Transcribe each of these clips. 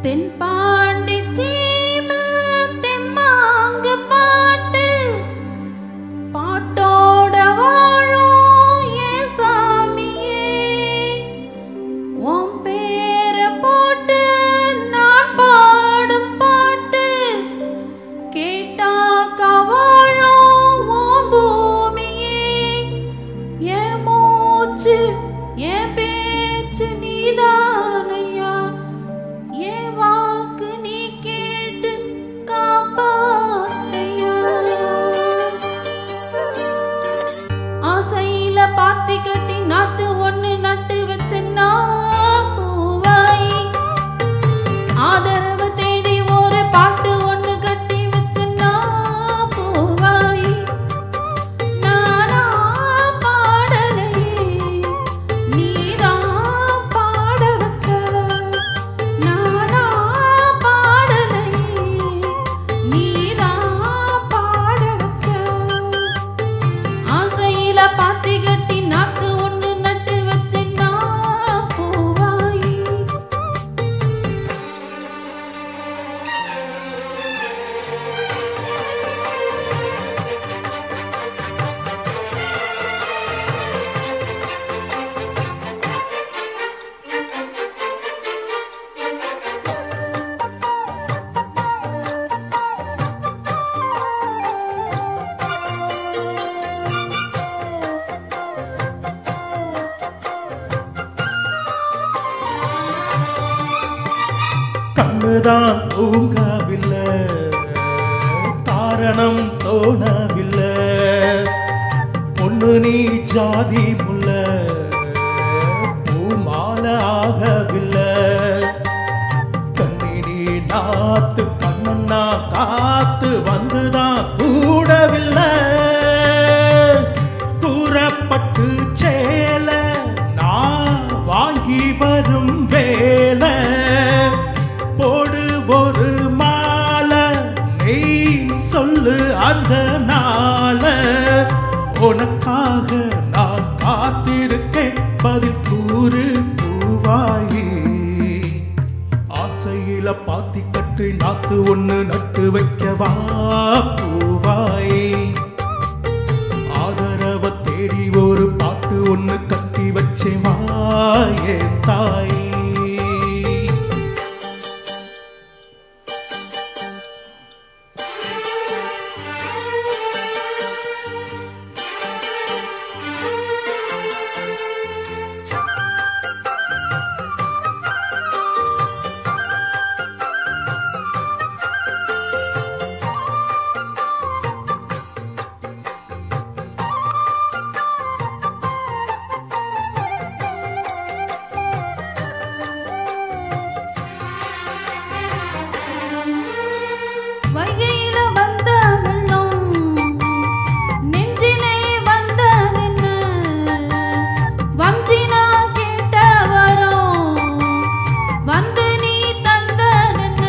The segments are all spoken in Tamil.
தென்பாண்டி சீம தெம்மாங்கு பாட்டு பாட்டோட வாழும் ஏ சாமியே உன் பேர போட்டு நான் பாடும் பாட்டு கேட்டாக்கா வாழும் உன் பூமியே என் மூச்சு என் பேச்சு நீதானையா என் வாக்கு நீ கேட்டு காப்பாத்தையா ஆசையில பாத்தி கட்டி நாத்து ஒண்ணு நட்டு வச்சேன்னா பூவாய் ஆதரவு தேடி ஒரு பாட்டு ஒண்ணு கட்டி வச்சேன்னா பூவாய் நானா பாடலையே நீதான் பாட வச்ச நானா பாடலையே நீதான் பாட வச்ச ஆசையில பாத்தி கட்டி நாத்து ஒண்ணு நட்டு வச்சேன்னா பூவாய் கண்ணுதான் தூங்கவில்லை, காரணம் தோணவில்லை. பொண்ணு நீ ஜாதி முல்ல, பூமால ஆகவில்லை. கண்ணி நீ நாத்து கண்ணா காத்து வந்துதான் கூடவில்லை. கூறப்பட்டு சேல நான் வாங்கி வரும் வேலை போடு ஒரு மாலை நீ சொல்லு அந்த நாள உனக்காக நான் காத்திருக்கேன் பதில் கூறு பூவாயி ஆசையில பாத்தி கட்டு நாத்து ஒண்ணு நட்டு வைக்கவா பூவாயி ஆதரவ தேடி ஒரு பாட்டு ஒண்ணு கட்டி வச்சேவா என் தாய் வைகையில வந்த வெள்ளம் நெஞ்சிலே வந்ததென்ன வஞ்சினா கேட்ட வரும் வந்து நீ தந்ததென்ன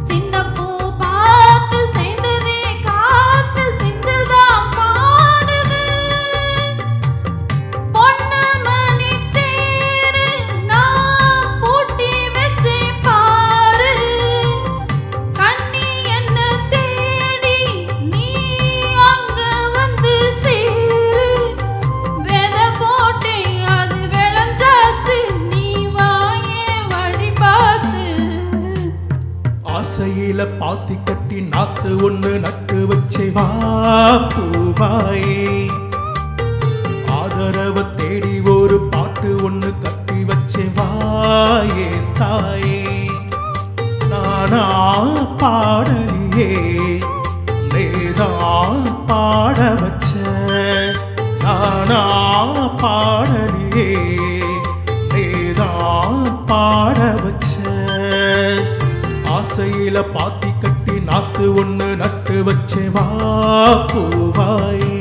சின்ன பூ பார்த்து சேர்ந்ததே காத்து சிந்துதான் பாடுது பொண்ணு மணி தேரு நான் பூட்டி வச்சே பாரு கண்ணி என்ன தேடி நீ அங்க வந்து சேரு வெத போட்டே அது விளைஞ்சாச்சு நீ வாயே வழி பார்த்து ஆசையில பாத்தி கட்டி நாத்து ஒண்ணு நட்டு வச்சே வா பூவாயே ஆதரவ தேடி ஒரு பாட்டு ஒண்ணு கட்டி வச்சே வா என் தாயே நானா பாடலியே நீதான் பாட வச்ச நானா பாடலியே நீதான் பாட வச்ச ஆசையில பாத்தி கட்டி நாத்து ஒண்ணு நட்டு வச்சே வா பூவாயே